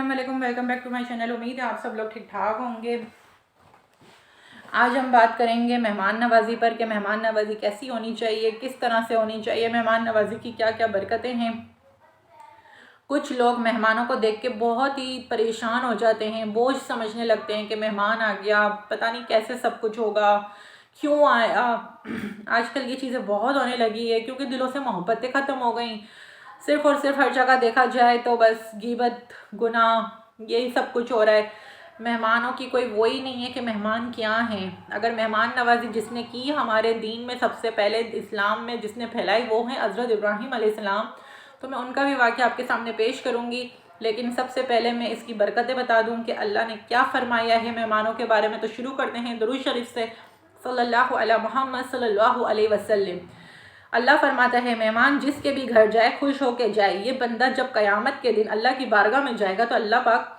अस्सलाम वालेकुम, welcome back to my channel. उम्मीद है आप सब लोग ठीक ठाक होंगे। आज हम बात करेंगे मेहमान नवाज़ी पर कि मेहमान नवाज़ी कैसी होनी चाहिए, किस तरह से होनी चाहिए, मेहमान नवाज़ी की क्या क्या बरकतें हैं। कुछ लोग मेहमानों को देख के बहुत ही परेशान हो जाते हैं, बोझ समझने लगते हैं कि मेहमान आ गया, पता नहीं कैसे सब कुछ होगा, क्यों आया। आजकल ये चीज़ें बहुत होने लगी है क्योंकि दिलों से मोहब्बतें ख़त्म हो गई। सिर्फ़ और सिर्फ हर जगह देखा जाए तो बस गीबत, गुनाह, यही सब कुछ हो रहा है। मेहमानों की कोई वो ही नहीं है कि मेहमान क्या हैं। अगर मेहमान नवाज़ी जिसने की हमारे दीन में सबसे पहले इस्लाम में जिसने फैलाई वो है हज़रत इब्राहीम अलैहिस्सलाम। तो मैं उनका भी वाक़या आपके सामने पेश करूँगी, लेकिन सबसे पहले मैं इसकी बरकतें बता दूँ कि अल्लाह ने क्या फ़रमाया है मेहमानों के बारे में। तो शुरू करते हैं दुरूद शरीफ से, सल्लल्लाहु अला मुहम्मद सल्लल्लाहु अलैहि वसल्लम। अल्लाह फरमाता है, मेहमान जिसके भी घर जाए खुश होके जाए। ये बंदा जब क़यामत के दिन अल्लाह की बारगाह में जाएगा तो अल्लाह पाक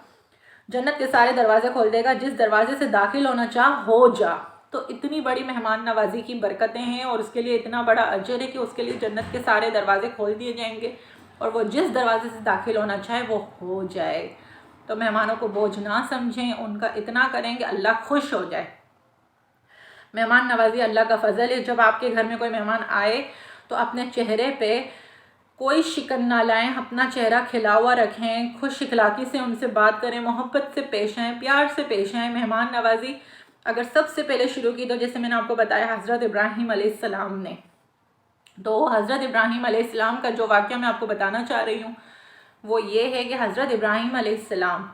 जन्नत के सारे दरवाजे खोल देगा, जिस दरवाजे से दाखिल होना चाह हो जा। तो इतनी बड़ी मेहमान नवाज़ी की बरकतें हैं और उसके लिए इतना बड़ा अजर है कि उसके लिए जन्नत के सारे दरवाजे खोल दिए जाएंगे और वो जिस दरवाजे से दाखिल होना चाहे वो हो जाए। तो मेहमानों को बोझ ना समझें, उनका इतना करें कि अल्लाह खुश हो जाए। मेहमान नवाज़ी अल्लाह का फ़ज़ल है। जब आपके घर में कोई मेहमान आए तो अपने चेहरे पे कोई शिकन ना लाएं, अपना चेहरा खिला हुआ रखें, खुश इखलाकी से उनसे बात करें, मोहब्बत से पेश आएँ, प्यार से पेश आएँ। मेहमान नवाज़ी अगर सबसे पहले शुरू की तो जैसे मैंने आपको बताया हज़रत इब्राहीम अलैहिस्सलाम ने, तो हज़रत इब्राहीम अलैहिस्सलाम का जो वाक़या मैं आपको बताना चाह रही हूँ वो ये है कि हज़रत इब्राहीम अलैहिस्सलाम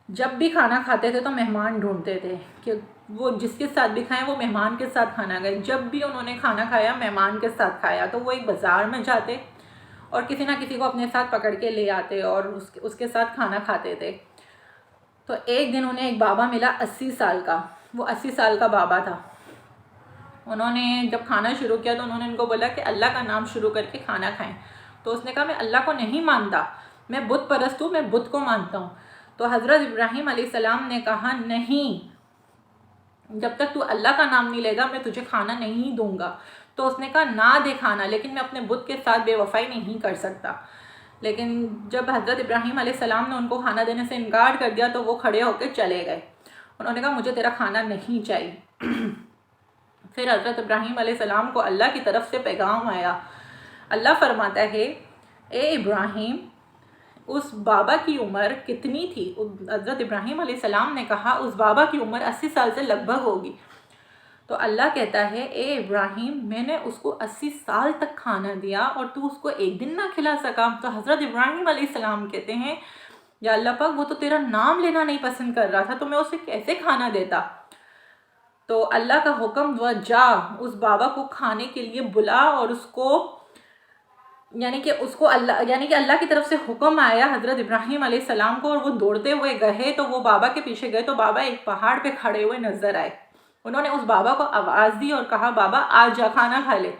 जब भी खाना खाते थे तो मेहमान ढूंढते थे कि वो जिसके साथ भी खाएं वो मेहमान के साथ खाना खाए। जब भी उन्होंने खाना खाया मेहमान के साथ खाया तो वो एक बाज़ार में जाते और किसी ना किसी को अपने साथ पकड़ के ले आते और उसके साथ खाना खाते थे। तो एक दिन उन्हें एक बाबा मिला 80 साल का। वो 80 साल का बाबा था। उन्होंने जब खाना शुरू किया तो उन्होंने उनको बोला कि अल्लाह का नाम शुरू करके खाना खाएं। तो उसने कहा मैं अल्लाह को नहीं मानता, मैं बुत परस्त हूँ, मैं बुत को मानता हूँ। तो हज़रत इब्राहीम अलैहिस्सलाम ने कहा नहीं, जब तक तू अल्लाह का नाम नहीं लेगा मैं तुझे खाना नहीं दूंगा। तो उसने कहा ना दे खाना, लेकिन मैं अपने बुत के साथ बेवफाई नहीं कर सकता। लेकिन जब हज़रत इब्राहीम अलैहिस्सलाम ने उनको खाना देने से इनकार कर दिया तो वो खड़े होकर चले गए। उन्होंने कहा मुझे तेरा खाना नहीं चाहिए। फिर हज़रत इब्राहीम अलैहिस्सलाम को अल्लाह की तरफ से पैगाम आया। अल्लाह फरमाता है, ए इब्राहीम, उस बाबा की उम्र कितनी थी? हज़रत इब्राहीम अलैहिस्सलाम ने कहा उस बाबा की उम्र 80 साल से लगभग होगी। तो अल्लाह कहता है, ए इब्राहीम, मैंने उसको 80 साल तक खाना दिया और तू उसको एक दिन ना खिला सका? तो हज़रत इब्राहीम अलैहिस्सलाम कहते हैं, या अल्लाह पाक, वो तो तेरा नाम लेना नहीं पसंद कर रहा था तो मैं उसे कैसे खाना देता? तो अल्लाह का हुक्म हुआ, जा उस बाबा को खाने के लिए बुला। और उसको यानी कि अल्लाह की तरफ से हुक्म आया हज़रत इब्राहीम अलैहिस्सलाम को और वो दौड़ते हुए गए। तो वो बाबा के पीछे गए तो बाबा एक पहाड़ पे खड़े हुए नज़र आए। उन्होंने उस बाबा को आवाज़ दी और कहा, बाबा आज जा खाना खा ले।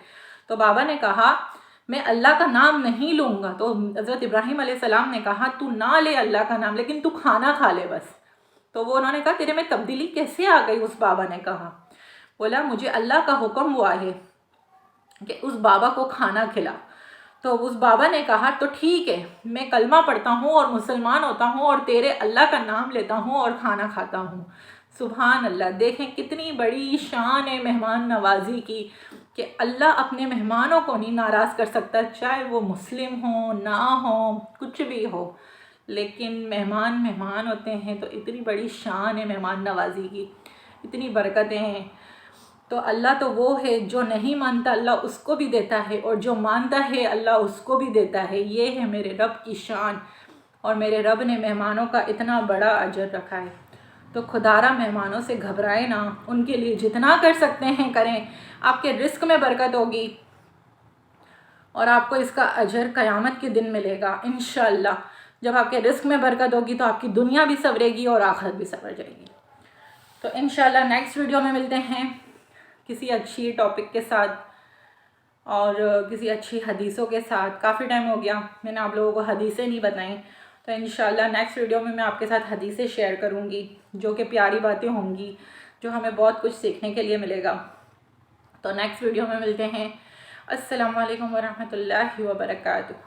तो बाबा ने कहा मैं अल्लाह का नाम नहीं लूँगा। तो हज़रत इब्राहीम अलैहिस्सलाम ने कहा तू ना ले अल्लाह का नाम, लेकिन तू खाना खा ले बस। तो वो उन्होंने कहा तेरे में तब्दीली कैसे आ गई? उस बाबा ने कहा, बोला मुझे अल्लाह का हुक्म हुआ है कि उस बाबा को खाना खिला। तो उस बाबा ने कहा तो ठीक है, मैं कलमा पढ़ता हूँ और मुसलमान होता हूँ और तेरे अल्लाह का नाम लेता हूँ और खाना खाता हूँ। सुभान अल्लाह। देखें कितनी बड़ी शान है मेहमान नवाज़ी की कि अल्लाह अपने मेहमानों को नहीं नाराज़ कर सकता, चाहे वो मुस्लिम हो ना हो, कुछ भी हो। लेकिन मेहमान मेहमान होते हैं। तो इतनी बड़ी शान है मेहमान नवाज़ी की, इतनी बरकतें हैं। तो अल्लाह तो वो है जो नहीं मानता अल्लाह उसको भी देता है और जो मानता है अल्लाह उसको भी देता है। ये है मेरे रब की शान और मेरे रब ने मेहमानों का इतना बड़ा अजर रखा है। तो खुदारा मेहमानों से घबराए ना, उनके लिए जितना कर सकते हैं करें। आपके रिस्क में बरकत होगी और आपको इसका अजर क़यामत के दिन मिलेगा इंशाअल्लाह। जब आपके रिस्क में बरकत होगी तो आपकी दुनिया भी संवरेगी और आखिरत भी संवर जाएगी। तो इंशाअल्लाह नेक्स्ट वीडियो में मिलते हैं किसी अच्छी टॉपिक के साथ और किसी अच्छी हदीसों के साथ। काफ़ी टाइम हो गया मैंने आप लोगों को हदीसें नहीं बताई। तो इंशाअल्लाह नेक्स्ट वीडियो में मैं आपके साथ हदीसें शेयर करूँगी जो कि प्यारी बातें होंगी, जो हमें बहुत कुछ सीखने के लिए मिलेगा। तो नेक्स्ट वीडियो में मिलते हैं। अस्सलामु अलैकुम वरहमतुल्लाहि वबरकातुहू।